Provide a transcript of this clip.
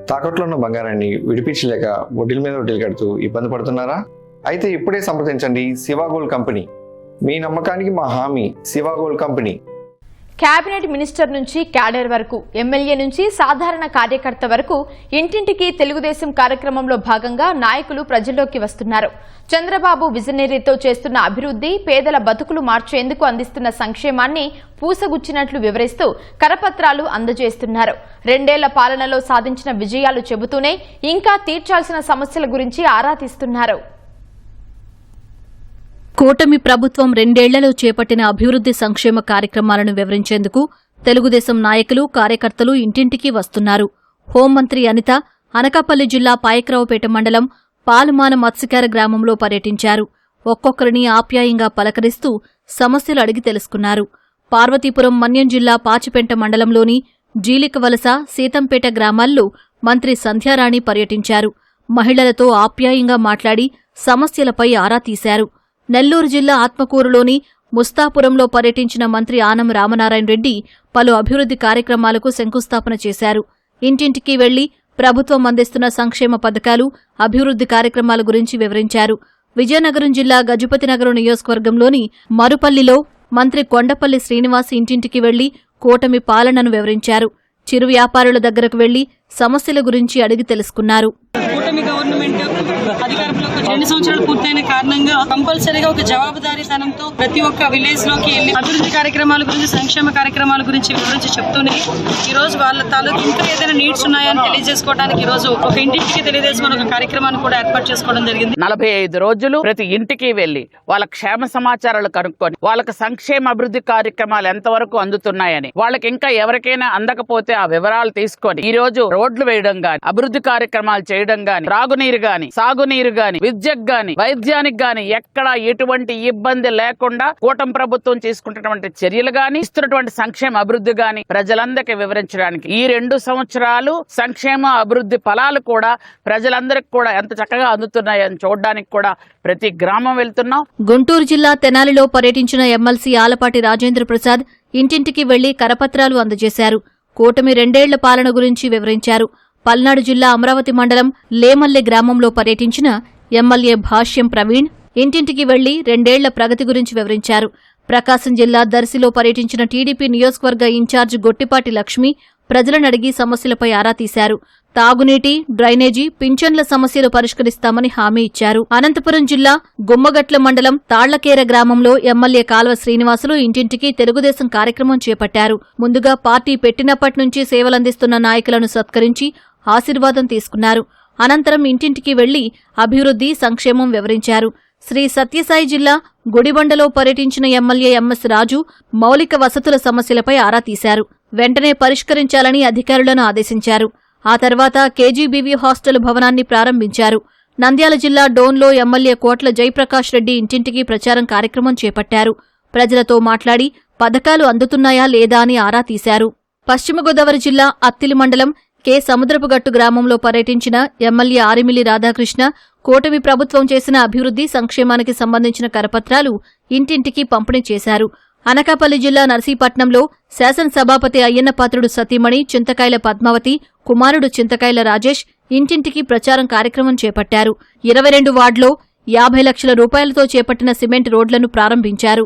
తాకట్లో ఉన్న బంగారాన్ని విడిపించలేక వడ్డీల మీద వడ్డీలు కడుతూ ఇబ్బంది పడుతున్నారా? అయితే ఇప్పుడే సంప్రదించండి శివ గోల్డ్ కంపెనీ. మీ నమ్మకానికి మా హామీ Shiva gold company. Cabinet minister నుంచి క్యాడర్ వరకు, ఎమ్మెల్యే నుంచి సాధారణ కార్యకర్త వరకు ఇంటింటికి తెలుగుదేశం కార్యక్రమంలో భాగంగా నాయకులు ప్రజల్లోకి వస్తున్నారు. చంద్రబాబు విజనరీతో చేస్తున్న అభివృద్ధి, పేదల బతుకులు మార్చేందుకు అందిస్తున్న సంక్షేమాన్ని పూసగుచ్చినట్లు వివరిస్తూ కరపత్రాలు అందజేస్తున్నారు. 2 ఏళ్ల పాలనలో సాధించిన విజయాలు చెబుతూనే ఇంకా తీర్చాల్సిన సమస్యల గురించి ఆరా తీస్తున్నారు. కూటమి ప్రభుత్వం 2 ఏళ్లలో చేపట్టిన అభివృద్ధి సంక్షేమ కార్యక్రమాలను వివరించేందుకు తెలుగుదేశం నాయకులు, కార్యకర్తలు ఇంటింటికి వస్తున్నారు. హోంమంత్రి అనిత అనకాపల్లి జిల్లా పాయకరావుపేట మండలం పాలుమాన మత్స్యకార గ్రామంలో పర్యటించారు. ఒక్కొక్కరిని ఆప్యాయంగా పలకరిస్తూ సమస్యలు అడిగి తెలుసుకున్నారు. పార్వతీపురం మన్యం జిల్లా పాచిపెంట మండలంలోని జీలికవలస, సీతంపేట గ్రామాల్లో మంత్రి సంధ్యారాణి పర్యటించారు. మహిళలతో ఆప్యాయంగా మాట్లాడి సమస్యలపై ఆరా తీశారు. నెల్లూరు జిల్లా ఆత్మకూరులోని ముస్తాపురంలో పర్యటించిన మంత్రి ఆనం రామనారాయణ రెడ్డి పలు అభివృద్ధి కార్యక్రమాలకు శంకుస్థాపన చేశారు. ఇంటింటికి వెళ్లి ప్రభుత్వం అందిస్తున్న సంక్షేమ పథకాలు, అభివృద్ధి కార్యక్రమాల గురించి వివరించారు. విజయనగరం జిల్లా గజపతినగరం నియోజకవర్గంలోని మరుపల్లిలో మంత్రి కొండపల్లి శ్రీనివాస్ ఇంటింటికి వెళ్లి కూటమి పాలనను వివరించారు. చిరు వ్యాపారుల దగ్గరకు వెళ్లి సమస్యల గురించి అడిగి తెలుసుకున్నారు. కూటమి గవర్నమెంట్ అధికారంలోకి 2 సంవత్సరాలు పూర్తయిన కారణంగా కంపల్సరీగా ఒక జవాబుదారీతనంతో ప్రతి ఒక్క విలేజ్ లోకి వెళ్లి అభివృద్ధి కార్యక్రమాల గురించి, సంక్షేమ కార్యక్రమాల గురించి వివరించి చెప్తూనే ఈ రోజు వాళ్ళ తాలూకు ఇంకా ఏదైనా నీడ్స్ ఉన్నాయని తెలియజేసుకోవడానికి ఈ రోజు ఒక ఇంటికి తెలియజేసుకుని ఒక కార్యక్రమాన్ని కూడా ఏర్పాటు చేసుకోవడం జరిగింది. 45 రోజులు ప్రతి ఇంటికి వెళ్లి వాళ్ళ క్షేమ సమాచారాలు కనుక్కొని వాళ్ళకి సంక్షేమ అభివృద్ధి కార్యక్రమాలు ఎంతవరకు అందుతున్నాయని, వాళ్ళకి ఇంకా ఎవరికైనా అందకపోతే ఆ వివరాలు తీసుకొని ఈ రోజు రోడ్లు వేయడం గాని, అభివృద్ధి కార్యక్రమాలు చేయడం గాని, త్రాగునీరు గాని, సాగునీరు గాని, విద్యకు గాని, వైద్యానికి గాని ఎక్కడ ఎటువంటి ఇబ్బంది లేకుండా కూటమి ప్రభుత్వం తీసుకుంటున్నటువంటి చర్యలు గాని, ఇస్తున్నటువంటి సంక్షేమ అభివృద్ధి గాని ప్రజలందరికీ వివరించడానికి ఈ 2 సంవత్సరాలు సంక్షేమ అభివృద్ధి ఫలాలు కూడా ప్రజలందరికీ కూడా ఎంత చక్కగా అందుతున్నాయని చూడడానికి కూడా ప్రతి గ్రామం వెళ్తున్నాం. గుంటూరు జిల్లా తెనాలిలో పర్యటించిన ఎమ్మెల్సీ ఆలపాటి రాజేంద్ర ప్రసాద్ ఇంటింటికి వెళ్లి కరపత్రాలు అందజేశారు. కూటమి 2 ఏళ్ల పాలన గురించి వివరించారు. పల్నాడు జిల్లా అమరావతి మండలం లేమల్లె గ్రామంలో పర్యటించిన ఎమ్మెల్యే భాష్యం ప్రవీణ్ ఇంటింటికి వెళ్లి 2 ఏళ్ల ప్రగతి గురించి వివరించారు. ప్రకాశం జిల్లా దర్శిలో పర్యటించిన టీడీపీ నియోజకవర్గ ఇన్ఛార్జ్ గొట్టిపాటి లక్ష్మి ప్రజలను అడిగి సమస్యలపై ఆరా తీశారు. తాగునీటి, డ్రైనేజీ, పింఛన్ల సమస్యలు పరిష్కరిస్తామని హామీ ఇచ్చారు. అనంతపురం జిల్లా గుమ్మగట్ల మండలం తాళ్లకేర గ్రామంలో ఎమ్మెల్యే కాల్వ శ్రీనివాసులు ఇంటింటికి తెలుగుదేశం కార్యక్రమం చేపట్టారు. ముందుగా పార్టీ పెట్టినప్పటి నుంచి సేవలందిస్తున్న నాయకులను సత్కరించి ఆశీర్వాదం తీసుకున్నారు. అనంతరం ఇంటింటికి వెళ్లి అభివృద్ధి, సంక్షేమం వివరించారు. శ్రీ సత్యసాయి జిల్లా గుడిబండలో పర్యటించిన ఎమ్మెల్యే ఎంఎస్ రాజు మౌలిక వసతుల సమస్యలపై ఆరా తీశారు. వెంటనే పరిష్కరించాలని అధికారులను ఆదేశించారు. ఆ తర్వాత కేజీబీవీ హాస్టల్ భవనాన్ని ప్రారంభించారు. నంద్యాల జిల్లా డోన్లో ఎమ్మెల్యే కోట్ల జయప్రకాష్ రెడ్డి ఇంటింటికి ప్రచారం కార్యక్రమం చేపట్టారు. ప్రజలతో మాట్లాడి పథకాలు అందుతున్నాయా లేదా అని ఆరా తీశారు. పశ్చిమ గోదావరి జిల్లా అత్తిలి మండలం కె సముద్రపుగట్టు గ్రామంలో పర్యటించిన ఎమ్మెల్యే ఆరిమిల్లి రాధాకృష్ణ కూటమి ప్రభుత్వం చేసిన అభివృద్ధి, సంక్షేమానికి సంబంధించిన కరపత్రాలు ఇంటింటికి పంపిణీ చేశారు. అనకాపల్లి జిల్లా నర్సీపట్నంలో శాసనసభాపతి అయ్యన్నపాత్రుడు సతీమణి చింతకాయల పద్మావతి, కుమారుడు చింతకాయల రాజేష్ ఇంటింటికి ప్రచారం కార్యక్రమం చేపట్టారు. 22 వార్డులో 50 లక్షల రూపాయలతో చేపట్టిన సిమెంట్ రోడ్లను ప్రారంభించారు.